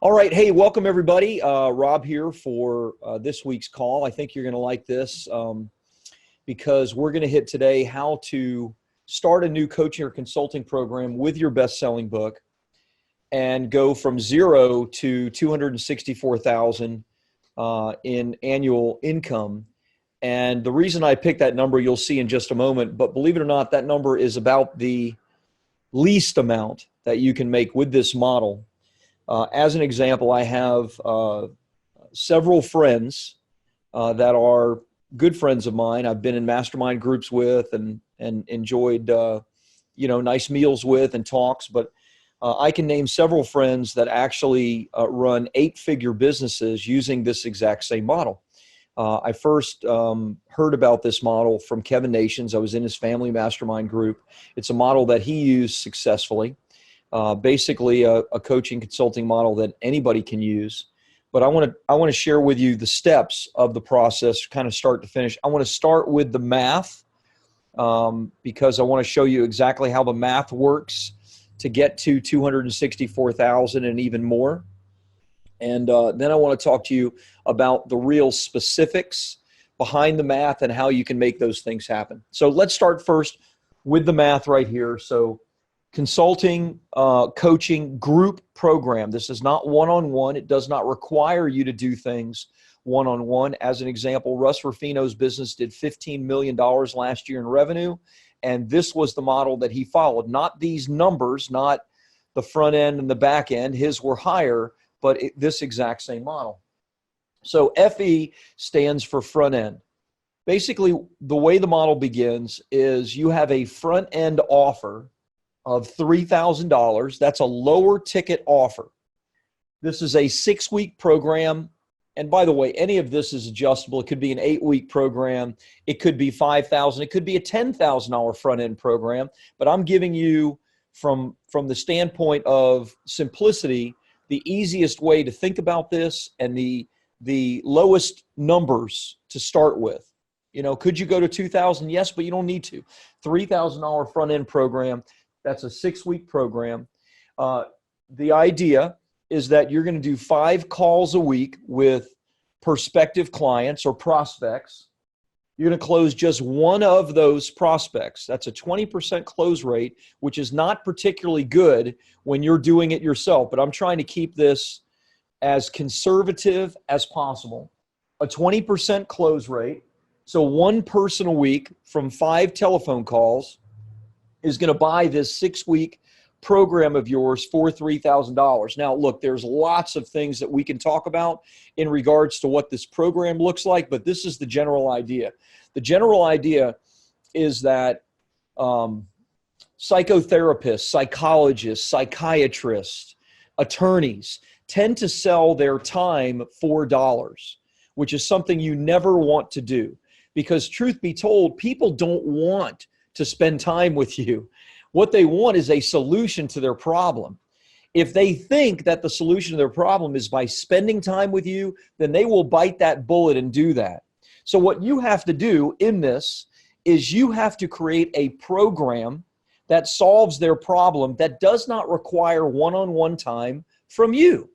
All right. Hey, welcome everybody. Rob here for this week's call. I think you're going to like this because we're going to hit today how to start a new coaching or consulting program with your best-selling book and go from 0 to 264,000 in annual income. And the reason I picked that number, you'll see in just a moment, but believe it or not, that number is about the least amount that you can make with this model. As an example, I have several friends that are good friends of mine. I've been in mastermind groups with and enjoyed, nice meals with and talks. But I can name several friends that actually run 8-figure businesses using this exact same model. I first heard about this model from Kevin Nations. I was in his family mastermind group. It's a model that he used successfully. Basically a coaching consulting model that anybody can use. But I want to share with you the steps of the process, kind of start to finish. I want to start with the math because I want to show you exactly how the math works to get to 264,000 and even more. And then I want to talk to you about the real specifics behind the math and how you can make those things happen. So let's start first with the math right here. So consulting, coaching, group program. This is not one-on-one. It does not require you to do things one-on-one. As an example, Russ Ruffino's business did $15 million last year in revenue, and this was the model that he followed. Not these numbers, not the front end and the back end. His were higher, but this exact same model. So FE stands for front end. Basically, the way the model begins is you have a front end offer of $3,000. That's a lower ticket offer. This is a 6-week program. And by the way, any of this is adjustable. It could be an 8-week program. It could be $5,000. It could be a $10,000 front end program. But I'm giving you from the standpoint of simplicity, the easiest way to think about this and the lowest numbers to start with. Could you go to $2,000? Yes, but you don't need to. $3,000 front end program. That's a 6-week program. The idea is that you're going to do 5 calls a week with prospective clients or prospects. You're going to close just one of those prospects. That's a 20% close rate, which is not particularly good when you're doing it yourself, but I'm trying to keep this as conservative as possible. A 20% close rate, so one person a week from 5 telephone calls is going to buy this 6-week program of yours for $3,000. Now, look, there's lots of things that we can talk about in regards to what this program looks like, but this is the general idea. The general idea is that psychotherapists, psychologists, psychiatrists, attorneys tend to sell their time for dollars, which is something you never want to do. Because truth be told, people don't want to spend time with you. What they want is a solution to their problem. If they think that the solution to their problem is by spending time with you, then they will bite that bullet and do that. So what you have to do in this is you have to create a program that solves their problem that does not require one-on-one time from you.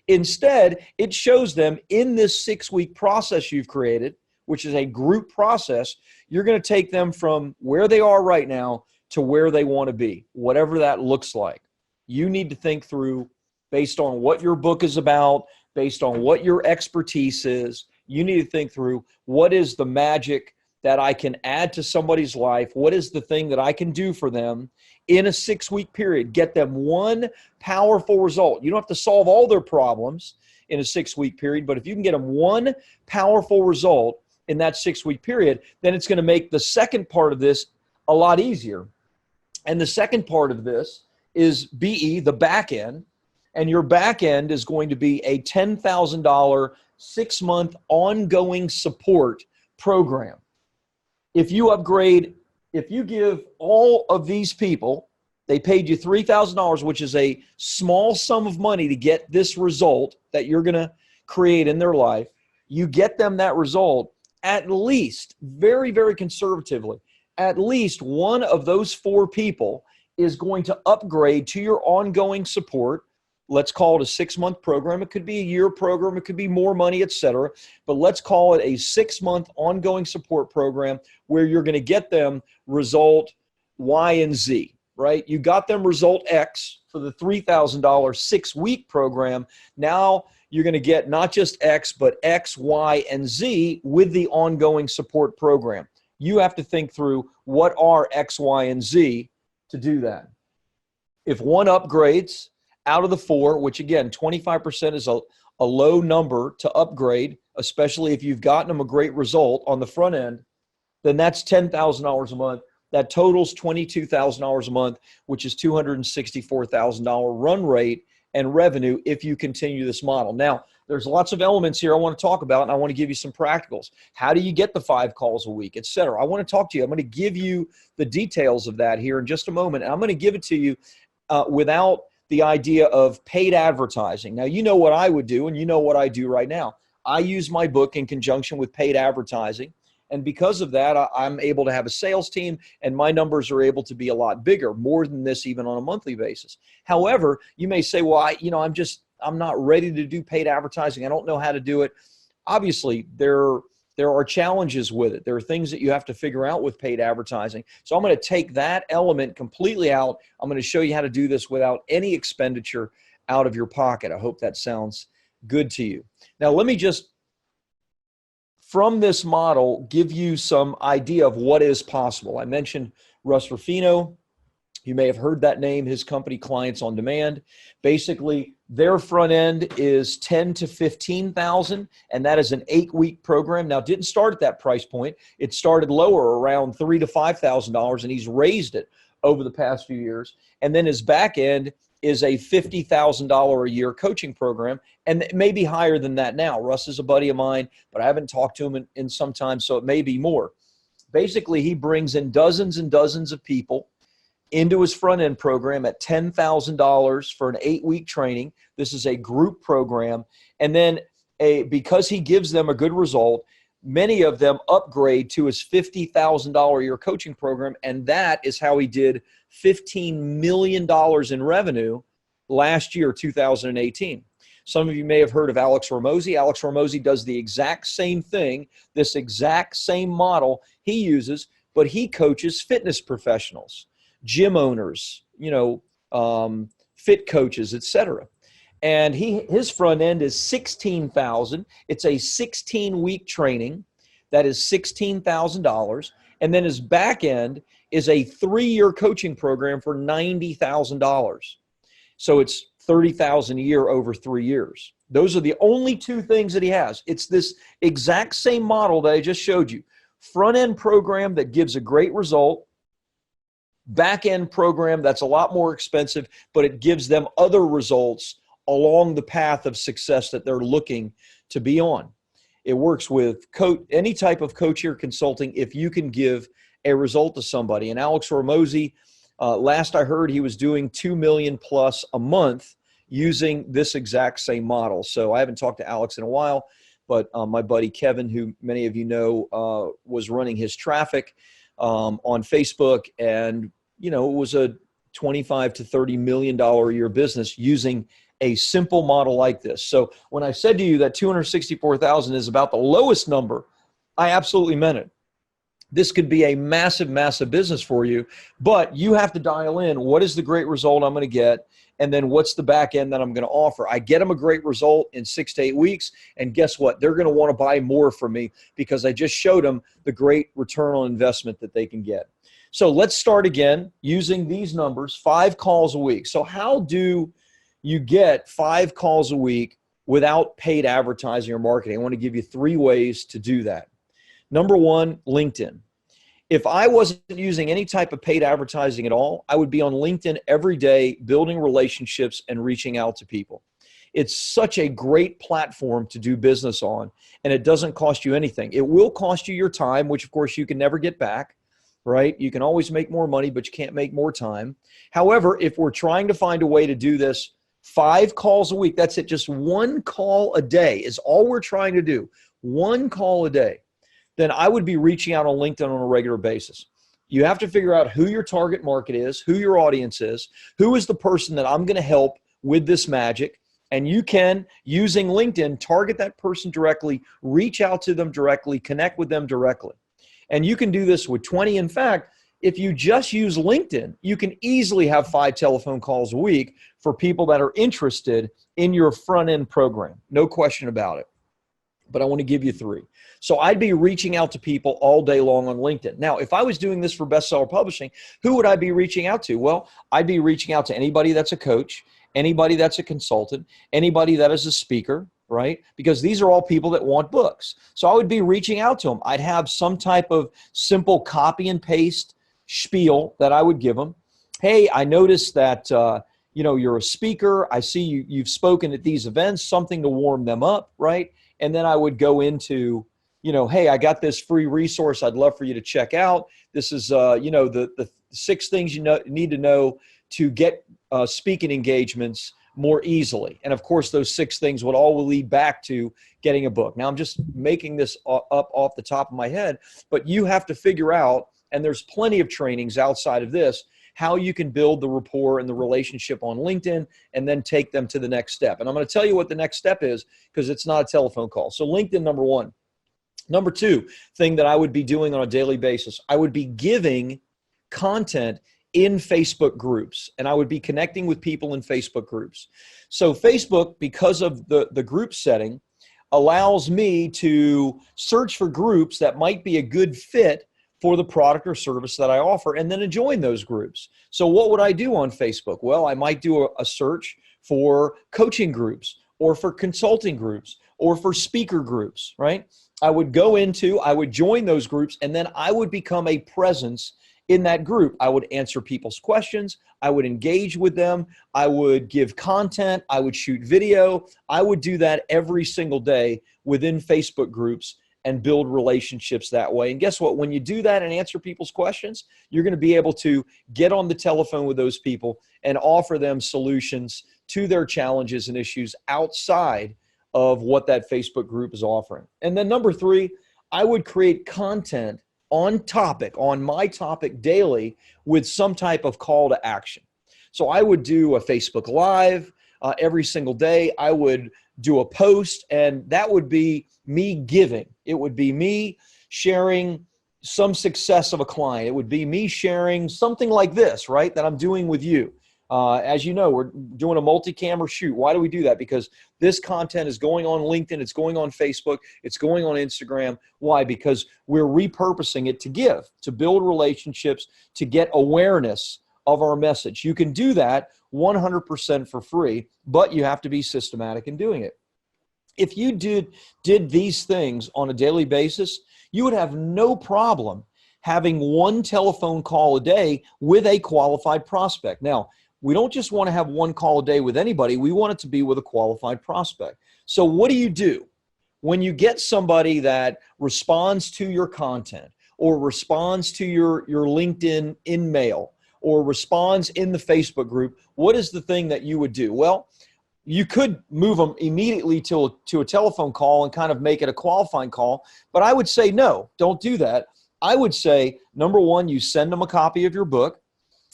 Instead, it shows them in this 6-week process you've created, which is a group process, you're going to take them from where they are right now to where they want to be, whatever that looks like. You need to think through, based on what your book is about, based on what your expertise is, you need to think through what is the magic that I can add to somebody's life, what is the thing that I can do for them in a 6-week period, get them one powerful result. You don't have to solve all their problems in a 6-week period, but if you can get them one powerful result in that 6-week period, then it's going to make the second part of this a lot easier. And the second part of this is BE, the back end, and your back end is going to be a $10,000 6-month ongoing support program. If you give all of these people, they paid you $3,000, which is a small sum of money to get this result that you're going to create in their life, you get them that result, at least, very, very conservatively, at least one of those 4 people is going to upgrade to your ongoing support Let's call it a 6-month program. It could be a year program. It could be more money, etc. But let's call it a 6-month ongoing support program where you're going to get them result Y and Z, right? You got them result X for the $3,000 6-week program. Now you're going to get not just X, but X, Y, and Z with the ongoing support program. You have to think through what are X, Y, and Z to do that. If one upgrades out of the 4, which again, 25% is a low number to upgrade, especially if you've gotten them a great result on the front end, then that's $10,000 a month. That totals $22,000 a month, which is $264,000 run rate and revenue if you continue this model. Now, there's lots of elements here I want to talk about, and I want to give you some practicals. How do you get the 5 calls a week, et cetera? I want to talk to you. I'm going to give you the details of that here in just a moment, and I'm going to give it to you without the idea of paid advertising. Now, you know what I would do, and you know what I do right now. I use my book in conjunction with paid advertising. And because of that, I'm able to have a sales team, and my numbers are able to be a lot bigger, more than this even on a monthly basis. However, you may say, well, I'm not ready to do paid advertising. I don't know how to do it. Obviously, there are challenges with it. There are things that you have to figure out with paid advertising. So I'm going to take that element completely out. I'm going to show you how to do this without any expenditure out of your pocket. I hope that sounds good to you. Now, let me just, from this model, give you some idea of what is possible. I mentioned Russ Ruffino. You may have heard that name, his company, Clients on Demand. Basically, their front end is $10,000 to $15,000, and that is an 8-week program. Now, it didn't start at that price point. It started lower, around $3,000 to $5,000, and he's raised it over the past few years. And then his back end is a $50,000 a year coaching program, and it may be higher than that now. Russ is a buddy of mine, but I haven't talked to him in some time, so it may be more. Basically, he brings in dozens and dozens of people into his front-end program at $10,000 for an 8-week training. This is a group program. And then because he gives them a good result, many of them upgrade to his $50,000 a year coaching program, and that is how he did $15 million in revenue last year, 2018. Some of you may have heard of Alex Hormozi. Alex Hormozi does the exact same thing, this exact same model he uses, but he coaches fitness professionals, gym owners, fit coaches, etc. And his front end is $16,000. It's a 16-week training. That is $16,000. And then his back end is a 3-year coaching program for $90,000. So it's $30,000 a year over 3 years. Those are the only 2 things that he has. It's this exact same model that I just showed you. Front-end program that gives a great result. Back-end program that's a lot more expensive, but it gives them other results along the path of success that they're looking to be on. It works with any type of coaching or consulting if you can give a result to somebody. And Alex Hormozi, last I heard, he was doing $2 million plus a month using this exact same model. So I haven't talked to Alex in a while, but my buddy Kevin, who many of you know, was running his traffic on Facebook, and it was a $25 to $30 million a year business using a simple model like this. So when I said to you that $264,000 is about the lowest number, I absolutely meant it. This could be a massive, massive business for you, but you have to dial in what is the great result I'm going to get, and then what's the back end that I'm going to offer. I get them a great result in 6 to 8 weeks, and guess what? They're going to want to buy more from me because I just showed them the great return on investment that they can get. So let's start again using these numbers, 5 calls a week. So how do you get 5 calls a week without paid advertising or marketing? I want to give you 3 ways to do that. Number 1, LinkedIn. If I wasn't using any type of paid advertising at all, I would be on LinkedIn every day, building relationships and reaching out to people. It's such a great platform to do business on, and it doesn't cost you anything. It will cost you your time, which of course you can never get back, right? You can always make more money, but you can't make more time. However, if we're trying to find a way to do this 5 calls a week, that's it, just 1 call a day is all we're trying to do, 1 call a day, then I would be reaching out on LinkedIn on a regular basis. You have to figure out who your target market is, who your audience is, who is the person that I'm going to help with this magic. And you can, using LinkedIn, target that person directly, reach out to them directly, connect with them directly. And you can do this with 20. In fact, if you just use LinkedIn, you can easily have 5 telephone calls a week for people that are interested in your front-end program. No question about it. But I want to give you 3. So I'd be reaching out to people all day long on LinkedIn. Now, if I was doing this for bestseller publishing, who would I be reaching out to? Well, I'd be reaching out to anybody that's a coach, anybody that's a consultant, anybody that is a speaker, right? Because these are all people that want books. So I would be reaching out to them. I'd have some type of simple copy and paste spiel that I would give them. Hey, I noticed that you're a speaker. I see you've spoken at these events, something to warm them up, right? And then I would go into, hey, I got this free resource I'd love for you to check out. This is, the 6 things you need to know to get speaking engagements more easily. And of course, those 6 things would all lead back to getting a book. Now, I'm just making this up off the top of my head, but you have to figure out, and there's plenty of trainings outside of this, how you can build the rapport and the relationship on LinkedIn and then take them to the next step. And I'm going to tell you what the next step is, because it's not a telephone call. So LinkedIn, number 1. Number 2 thing that I would be doing on a daily basis, I would be giving content in Facebook groups, and I would be connecting with people in Facebook groups. So Facebook, because of the group setting, allows me to search for groups that might be a good fit for the product or service that I offer, and then to join those groups. So what would I do on Facebook? Well, I might do a search for coaching groups, or for consulting groups, or for speaker groups, right? I would join those groups, and then I would become a presence in that group. I would answer people's questions. I would engage with them. I would give content. I would shoot video. I would do that every single day within Facebook groups and build relationships that way. And guess what? When you do that and answer people's questions, you're going to be able to get on the telephone with those people and offer them solutions to their challenges and issues outside of what that Facebook group is offering. And then number 3, I would create content on my topic daily with some type of call to action. So I would do a Facebook Live every single day. I would do a post, and that would be me giving. It would be me sharing some success of a client. It would be me sharing something like this, right, that I'm doing with you. As you know, we're doing a multi-camera shoot. Why do we do that? Because this content is going on LinkedIn, it's going on Facebook, it's going on Instagram. Why? Because we're repurposing it to give, to build relationships, to get awareness of our message. You can do that 100% for free, but you have to be systematic in doing it. If you did these things on a daily basis, you would have no problem having 1 telephone call a day with a qualified prospect. Now, we don't just want to have 1 call a day with anybody. We want it to be with a qualified prospect. So what do? When you get somebody that responds to your content, or responds to your LinkedIn in mail, or responds in the Facebook group, what is the thing that you would do? Well, you could move them immediately to a telephone call and kind of make it a qualifying call, but I would say no, don't do that. I would say, number 1, you send them a copy of your book.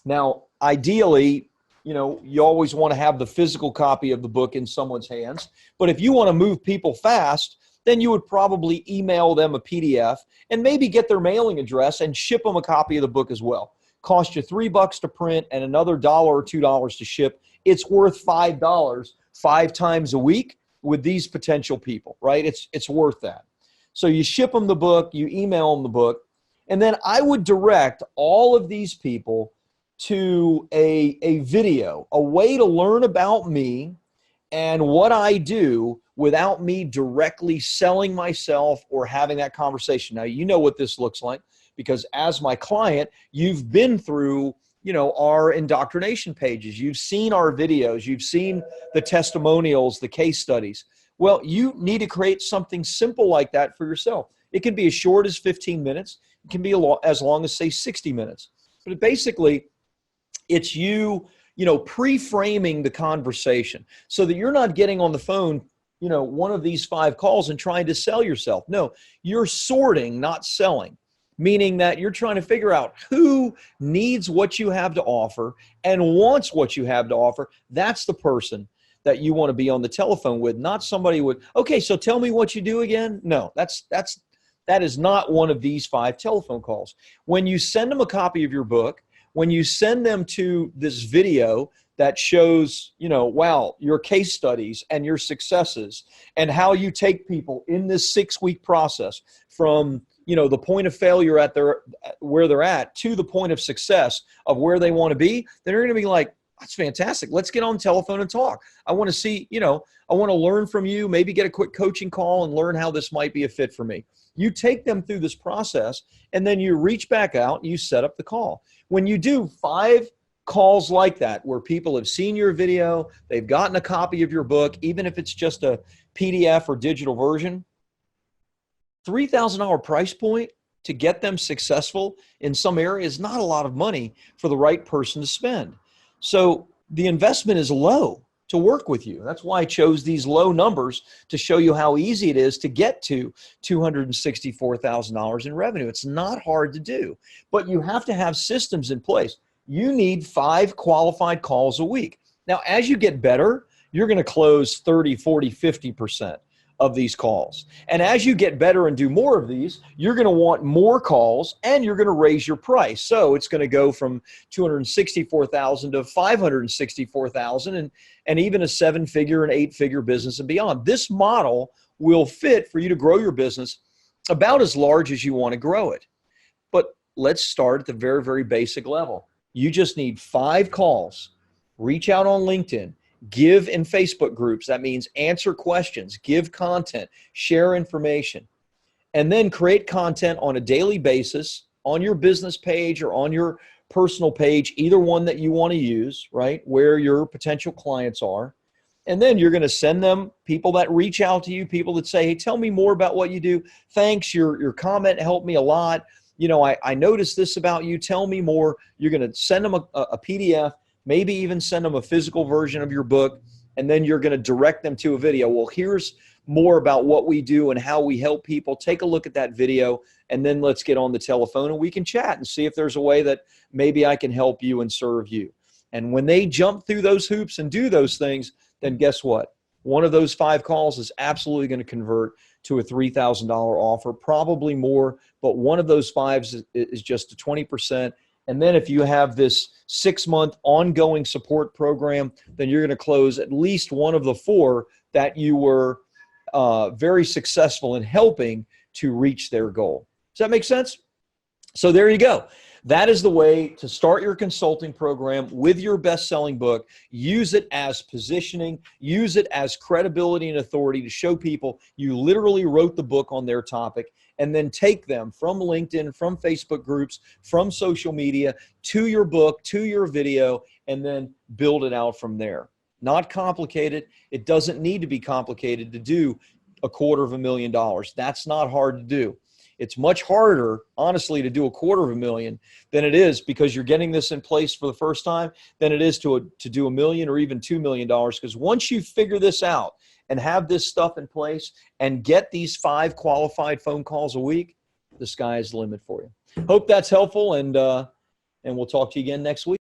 Now, ideally, you always want to have the physical copy of the book in someone's hands. But if you want to move people fast, then you would probably email them a PDF and maybe get their mailing address and ship them a copy of the book as well. Cost you $3 to print and another $1 or $2 to ship. It's worth $5 5 times a week with these potential people, right? It's worth that. So you ship them the book, you email them the book, and then I would direct all of these people to a video, a way to learn about me and what I do without me directly selling myself or having that conversation. Now, you know what this looks like, because as my client, you've been through, our indoctrination pages. You've seen our videos. You've seen the testimonials, the case studies. Well, you need to create something simple like that for yourself. It can be as short as 15 minutes. It can be as long as, say, 60 minutes. But basically, it's pre-framing the conversation so that you're not getting on the phone, one of these 5 calls and trying to sell yourself. No, you're sorting, not selling. meaning that you're trying to figure out who needs what you have to offer and wants what you have to offer. That's the person that you want to be on the telephone with, not somebody with, okay, so tell me what you do again. No, that is not one of these 5 telephone calls. When you send them a copy of your book, when you send them to this video that shows, wow, your case studies and your successes and how you take people in this 6-week process from, the point of failure at where they're at to the point of success of where they want to be, then they're going to be like, that's fantastic. Let's get on the telephone and talk. I want to see, I want to learn from you, maybe get a quick coaching call and learn how this might be a fit for me. You take them through this process and then you reach back out and you set up the call. When you do 5 calls like that, where people have seen your video, they've gotten a copy of your book, even if it's just a PDF or digital version, $3,000 price point to get them successful in some area is not a lot of money for the right person to spend. So the investment is low to work with you. That's why I chose these low numbers to show you how easy it is to get to $264,000 in revenue. It's not hard to do, but you have to have systems in place. You need 5 qualified calls a week. Now, as you get better, you're going to close 30, 40, 50% of these calls. And as you get better and do more of these, you're going to want more calls and you're going to raise your price. So it's going to go from $264,000 to $564,000 and even a 7-figure and 8-figure business and beyond. This model will fit for you to grow your business about as large as you want to grow it. But let's start at the very, very basic level. You just need 5 calls. Reach out on LinkedIn. Give in Facebook groups. That means answer questions, give content, share information, and then create content on a daily basis on your business page or on your personal page, either one that you want to use, right, where your potential clients are. And then you're going to send them people that reach out to you, people that say, hey, tell me more about what you do. Thanks, your comment helped me a lot. I noticed this about you. Tell me more. You're going to send them a PDF. Maybe even send them a physical version of your book, and then you're going to direct them to a video. Well, here's more about what we do and how we help people. Take a look at that video, and then let's get on the telephone and we can chat and see if there's a way that maybe I can help you and serve you. And when they jump through those hoops and do those things, then guess what? One of those 5 calls is absolutely going to convert to a $3,000 offer, probably more, but one of those 5s is just a 20%. And then if you have this 6-month ongoing support program, then you're going to close at least one of the 4 that you were very successful in helping to reach their goal. Does that make sense? So there you go. That is the way to start your consulting program with your best-selling book. Use it as positioning. Use it as credibility and authority to show people you literally wrote the book on their topic, and then take them from LinkedIn, from Facebook groups, from social media to your book, to your video, and then build it out from there. Not complicated. It doesn't need to be complicated to do $250,000. That's not hard to do. It's much harder, honestly, to do $250,000 than it is, because you're getting this in place for the first time, than it is to do $1 million or even $2 million. Because once you figure this out and have this stuff in place and get these 5 qualified phone calls a week, the sky is the limit for you. Hope that's helpful, and we'll talk to you again next week.